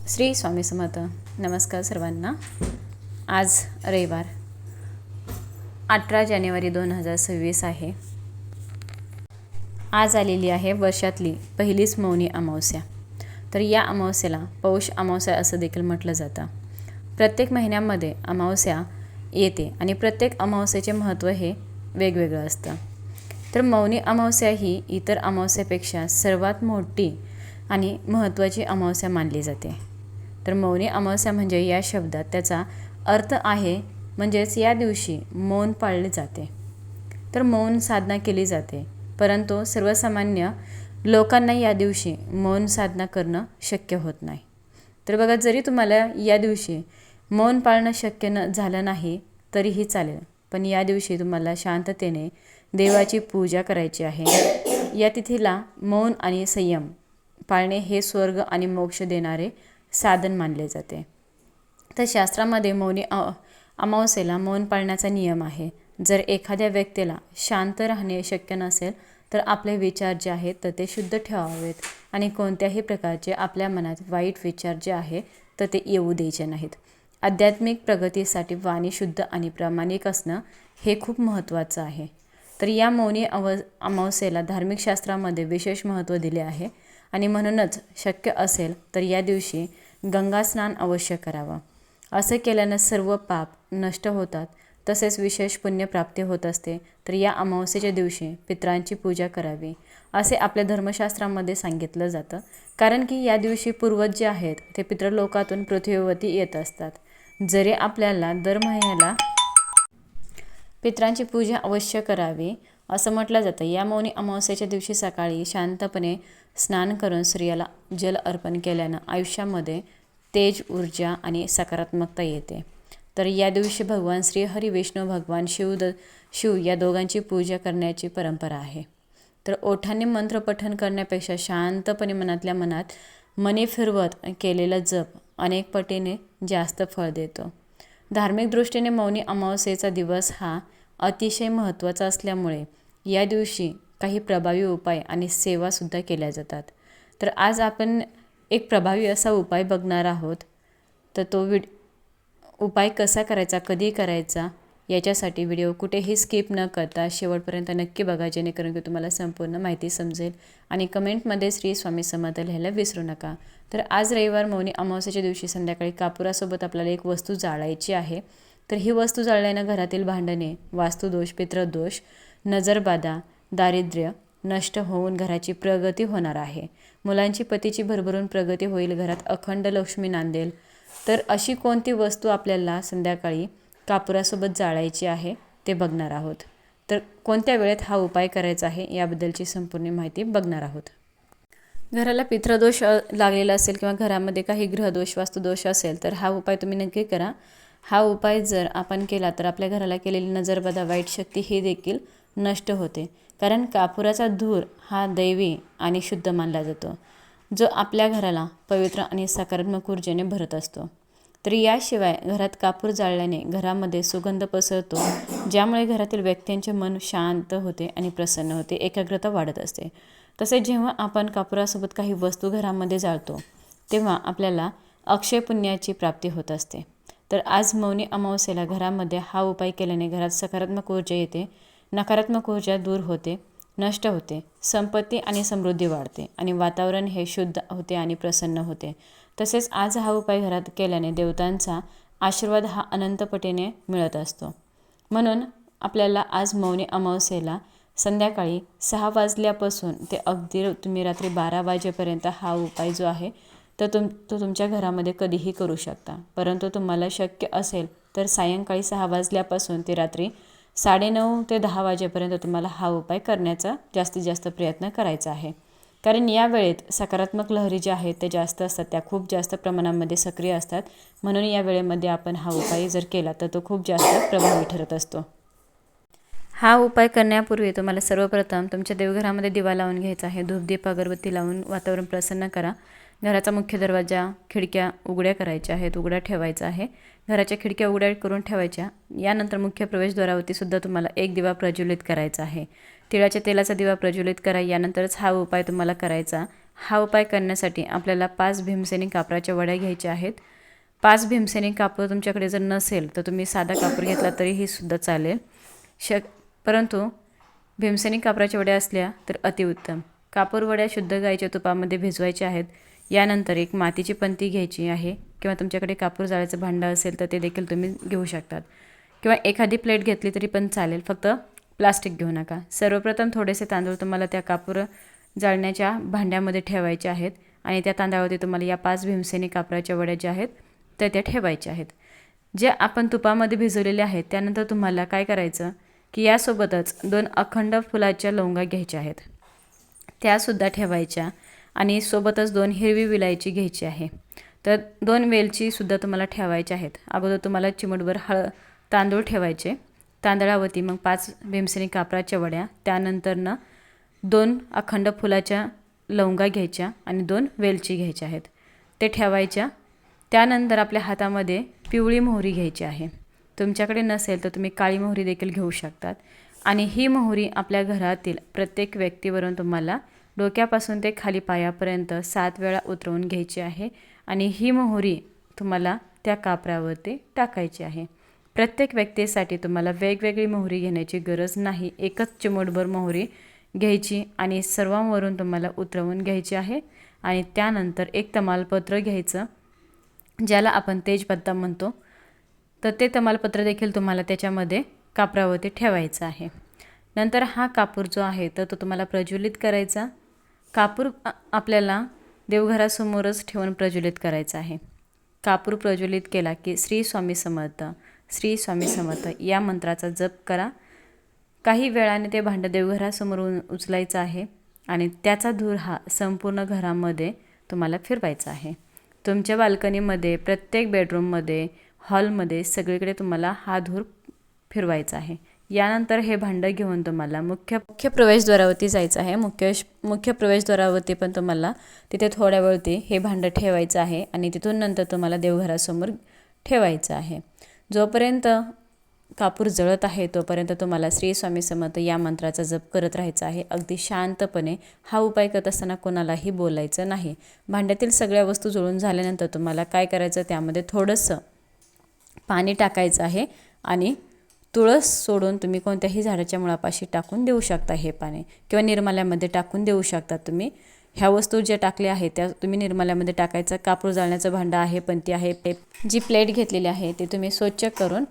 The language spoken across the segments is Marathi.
श्री स्वामी समर्थ. नमस्कार सर्वांना. आज रविवार 18 जानेवारी 2026 आहे. आज आलेली आहे वर्षातली पहिलीच मौनी अमावस्या. तर या अमावस्येला पौष अमावस्या असं देखील म्हटलं जातं. प्रत्येक महिन्यामध्ये अमावस्या येते आणि प्रत्येक अमावस्येचे महत्त्व हे वेगवेगळं असतं. तर मौनी अमावस्या ही इतर अमावस्यापेक्षा सर्वात मोठी आणि महत्त्वाची अमावस्या मानली जाते. तर मौनी अमावस्या म्हणजे या शब्दात त्याचा अर्थ आहे म्हणजेच या दिवशी मौन पाळले जाते. तर मौन साधना केली जाते, परंतु सर्वसामान्य लोकांना या दिवशी मौन साधना करणं शक्य होत नाही. तर बघा, जरी तुम्हाला या दिवशी मौन पाळणं शक्य झालं नाही तरीही चालेल, पण या दिवशी तुम्हाला शांततेने देवाची पूजा करायची आहे. या तिथीला मौन आणि संयम पाळणे हे स्वर्ग आणि मोक्ष देणारे साधन मानले जाते. तर शास्त्रामध्ये मौनी अमावस्येला मौन पाळण्याचा नियम आहे. जर एखाद्या व्यक्तीला शांत राहणे शक्य नसेल तर आपले विचार जे आहेत तर ते शुद्ध ठेवावेत आणि कोणत्याही प्रकारचे आपल्या मनात वाईट विचार जे आहे तर ते येऊ द्यायचे नाहीत. आध्यात्मिक प्रगतीसाठी वाणी शुद्ध आणि प्रामाणिक असणं हे खूप महत्त्वाचं आहे. तर या मौनी अमावस्येला धार्मिक शास्त्रामध्ये विशेष महत्त्व दिले आहे आणि म्हणूनच शक्य असेल तर या दिवशी गंगा स्नान अवश्य करावं. असं केल्यानं सर्व पाप नष्ट होतात, तसेच विशेष पुण्यप्राप्ती होत असते. तर या अमावस्येच्या दिवशी पितरांची पूजा करावी असे आपल्या धर्मशास्त्रामध्ये सांगितलं जातं. कारण की या दिवशी पूर्वज जे आहेत ते पितृलोकातून पृथ्वीवरती येत असतात. जरी आपल्याला दर महिन्याला पितरांची पूजा अवश्य करावी असं म्हटलं जातं. या मौनी अमावस्येच्या दिवशी सकाळी शांतपणे स्नान करून सूर्याला जल अर्पण केल्यानं आयुष्यामध्ये तेज, ऊर्जा आणि सकारात्मकता येते. तर या दिवशी भगवान श्री हरी, विष्णू भगवान शिव या दोघांची पूजा करण्याची परंपरा आहे. तर ओठांनी मंत्रपठण करण्यापेक्षा शांतपणे मनातल्या मनात मनी फिरवत केलेला जप अनेक पटीने जास्त फळ देतो. धार्मिक दृष्टीने मौनी अमावस्येचा दिवस हा अतिशय महत्त्वाचा असल्यामुळे या दिवशी काही प्रभावी उपाय आणि सेवासुद्धा केल्या जातात. तर आज आपण एक प्रभावी असा उपाय बघणार आहोत. तर तो उपाय कसा करायचा, कधी करायचा, याच्यासाठी व्हिडिओ कुठेही स्किप न करता शेवटपर्यंत नक्की बघा, जेणेकरून की तुम्हाला संपूर्ण माहिती समजेल. आणि कमेंटमध्ये श्री स्वामी समर्थ लिहायला विसरू नका. तर आज रविवार मौनी अमावस्येच्या दिवशी संध्याकाळी कापुरासोबत आपल्याला एक वस्तू जाळायची आहे. तर ही वस्तू जाळल्यानं घरातील भांडणे, वास्तुदोष, पितृदोष, नजरबाधा, दारिद्र्य नष्ट होऊन घराची प्रगती होणार आहे. मुलांची, पतीची भरभरून प्रगती होईल. घरात अखंड लक्ष्मी नांदेल. तर अशी कोणती वस्तू आपल्याला संध्याकाळी कापुरासोबत जाळायची आहे ते बघणार आहोत. तर कोणत्या वेळेत हा उपाय करायचा आहे याबद्दलची संपूर्ण माहिती बघणार आहोत. घराला पितृदोष लागलेला असेल किंवा घरामध्ये काही ग्रहदोष, वास्तुदोष असेल तर हा उपाय तुम्ही नक्की करा. हा उपाय जर आपण केला तर आपल्या घराला केलेली नजरबाधा, वाईट शक्ती ही देखील नष्ट होते. कारण कापुराचा धूर हा दैवी आणि शुद्ध मानला जातो, जो आपल्या घराला पवित्र आणि सकारात्मक ऊर्जेने भरत असतो. तर याशिवाय घरात कापूर जाळल्याने घरामध्ये सुगंध पसरतो, ज्यामुळे घरातील व्यक्तींचे मन शांत होते आणि प्रसन्न होते, एकाग्रता वाढत असते. तसेच जेव्हा आपण कापुरासोबत काही वस्तू घरामध्ये जाळतो तेव्हा आपल्याला अक्षय पुण्याची प्राप्ती होत असते. तर आज मौनी अमावस्येला घरामध्ये हा उपाय केल्याने घरात सकारात्मक ऊर्जा येते, नकारात्मक ऊर्जा दूर होते, नष्ट होते, संपत्ती आणि समृद्धी वाढते आणि वातावरण हे शुद्ध होते आणि प्रसन्न होते. तसेच आज हा उपाय घरात केल्याने देवतांचा आशीर्वाद हा अनंतपटीने मिळत असतो. म्हणून आपल्याला आज मौनी अमावस्येला संध्याकाळी 6 वाजल्यापासून ते अगदी तुम्ही रात्री 12 वाजेपर्यंत हा उपाय जो आहे तर तो तुमच्या घरामध्ये कधीही करू शकता. परंतु तुम्हाला शक्य असेल तर सायंकाळी 6 वाजल्यापासून ते रात्री 9:30 ते 10 वाजेपर्यंत तुम्हाला हा उपाय करण्याचा जास्तीत जास्त प्रयत्न करायचा आहे. कारण या वेळेत सकारात्मक लहरी ज्या आहेत त्या जास्त असतात, त्या खूप जास्त प्रमाणामध्ये सक्रिय असतात. म्हणून या वेळेमध्ये आपण हा उपाय जर केला तर तो खूप जास्त प्रभावी ठरत असतो. हा उपाय करण्यापूर्वी तुम्हाला सर्वप्रथम तुमच्या देवघरामध्ये दिवा लावून घ्यायचा आहे. धूपदीप अगरबत्ती लावून वातावरण प्रसन्न करा. घराचा मुख्य दरवाजा, खिडक्या उघड्या करायच्या आहेत, उघड्या ठेवायचा आहे. घराच्या खिडक्या उघड्या करून ठेवायच्या. यानंतर मुख्य प्रवेशद्वारावरती सुद्धा तुम्हाला एक दिवा प्रज्वलित करायचा आहे. तिळाच्या तेलाचा दिवा प्रज्वलित करा. यानंतरच हा उपाय तुम्हाला करायचा हा उपाय करण्यासाठी आपल्याला 5 भीमसेनी कापराच्या वड्या घ्यायच्या आहेत. 5 भीमसेनी कापूर तुमच्याकडे जर नसेल तर तुम्ही साधा कापूर घेतला तरीही सुद्धा चालेल. परंतु भीमसेनी कापराच्या वड्या असल्या तर अतिउत्तम. कापूर वड्या शुद्ध गाईच्या तुपामध्ये भिजवायच्या आहेत. यानंतर एक मातीची पंती घ्यायची आहे किंवा तुमच्याकडे कापूर जाळायचं भांडं असेल तर ते देखील तुम्ही घेऊ शकतात किंवा एखादी प्लेट घेतली तरी पण चालेल, फक्त प्लास्टिक घेऊ नका. सर्वप्रथम थोडेसे तांदूळ तुम्हाला त्या कापूर जाळण्याच्या भांड्यामध्ये ठेवायचे आहेत आणि त्या तांदळावरती तुम्हाला या 5 भीमसेनी कापराच्या वड्या ज्या आहेत तर त्या ठेवायच्या आहेत. जे आपण तुपामध्ये भिजवलेले आहेत त्यानंतर तुम्हाला काय करायचं की यासोबतच 2 अखंड फुलाच्या लवंगा घ्यायच्या आहेत, त्यासुद्धा ठेवायच्या आणि सोबतच 2 हिरवी विलायची घ्यायची आहे. तर 2 वेलचीसुद्धा तुम्हाला ठेवायच्या आहेत. अगोदर तुम्हाला चिमूटभर तांदूळ ठेवायचे, तांदळावरती मग 5 भीमसेनी कापराच्या वड्या, त्यानंतर 2 अखंड फुलाच्या लवंगा घ्यायच्या आणि 2 वेलची घ्यायच्या आहेत, ते ठेवायच्या. त्यानंतर आपल्या हातामध्ये पिवळी मोहरी घ्यायची आहे. तुमच्याकडे नसेल तर तुम्ही काळी मोहरी देखील घेऊ शकतात. आणि ही मोहरी आपल्या घरातील प्रत्येक व्यक्तीवरून तुम्हाला डोक्यापासून ते खाली पायापर्यंत 7 वेळा उतरवून घ्यायची आहे आणि ही मोहरी तुम्हाला त्या कापरावरती टाकायची आहे. प्रत्येक व्यक्तीसाठी तुम्हाला वेगवेगळी मोहरी घेण्याची गरज नाही. एकच चिमूटभर मोहरी घ्यायची आणि सर्वांवरून तुम्हाला उतरवून घ्यायची आहे. आणि त्यानंतर एक तमालपत्र घ्यायचं, ज्याला आपण तेजपत्ता म्हणतो, तर ते तमालपत्र देखील तुम्हाला त्याच्यामध्ये कापरावरती ठेवायचं आहे. नंतर हा कापूर जो आहे तर तो तुम्हाला प्रज्वलित करायचा. कापूर आपल्याला देवघरासमोरच ठेवून प्रज्वलित करायचा आहे. कापूर प्रज्वलित केला की श्री स्वामी समर्थ, श्री स्वामी समर्थ या मंत्राचा जप करा. काही वेळाने ते भांडं देवघरासमोर उचलायचं आहे आणि त्याचा धूर हा संपूर्ण घरामध्ये तुम्हाला फिरवायचा आहे. तुमच्या बाल्कनीमध्ये, प्रत्येक बेडरूममध्ये, हॉलमध्ये, सगळीकडे तुम्हाला हा धूर फिरवायचा आहे. यानंतर हे भांडं घेऊन तुम्हाला मुख्य प्रवेशद्वारावरती जायचं आहे. मुख्य प्रवेशद्वारावरती पण तुम्हाला तिथे थोड्या वेळती हे भांडं ठेवायचं आहे आणि तिथून नंतर तुम्हाला देवघरासमोर ठेवायचं आहे. जोपर्यंत कापूर जळत आहे तोपर्यंत तुम्हाला श्री स्वामी समर्थ या मंत्राचा जप करत राहायचा आहे. अगदी शांतपणे. हा उपाय करत असताना कोणालाही बोलायचं नाही. भांड्यातील सगळ्या वस्तू जळून झाल्यानंतर तुम्हाला काय करायचं, त्यामध्ये थोडंसं पाणी टाकायचं आहे आणि तुळस सोडून तुम्ही कोणत्याही झाडाच्या मुळापाशी टाकून देऊ शकता. हे पाणी किंवा निर्माल्यामध्ये टाकून देऊ शकता तुम्ही. ह्या वस्तू ज्या टाकल्या आहेत त्या तुम्ही निर्माल्यामध्ये टाकायचं. कापूर जाळण्याचं भांडं आहे, पंती आहे, जी प्लेट घेतलेली आहे ती तुम्ही स्वच्छ करून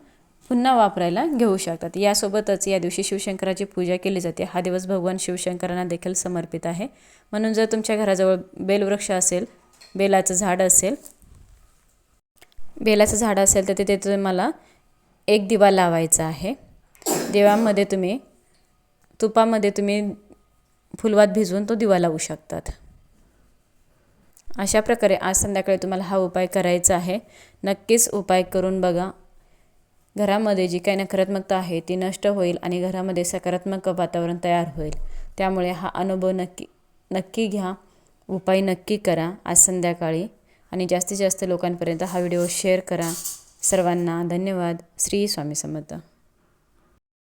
पुन्हा वापरायला घेऊ शकतात. यासोबतच या दिवशी शिवशंकराची पूजा केली जाते. हा दिवस भगवान शिवशंकरांना देखील समर्पित आहे. म्हणून जर तुमच्या घराजवळ बेलवृक्ष असेल, बेलाचं झाड असेल तर तिथे तुम्हाला एक दिवा लावायचा आहे. दिव्यामध्ये तुम्ही तुपामध्ये तुम्ही फुलवात भिजवून तो दिवा लावू शकतात. अशा प्रकारे आज संध्याकाळी तुम्हाला हा उपाय करायचा आहे. नक्कीच उपाय करून बघा. घरामध्ये जी काही नकारात्मकता आहे ती नष्ट होईल आणि घरामध्ये सकारात्मक वातावरण तयार होईल. त्यामुळे हा अनुभव नक्की घ्या. उपाय नक्की करा आज संध्याकाळी आणि जास्तीत जास्त लोकांपर्यंत हा व्हिडिओ शेअर करा. सर्वांना धन्यवाद. श्री स्वामी समर्थ.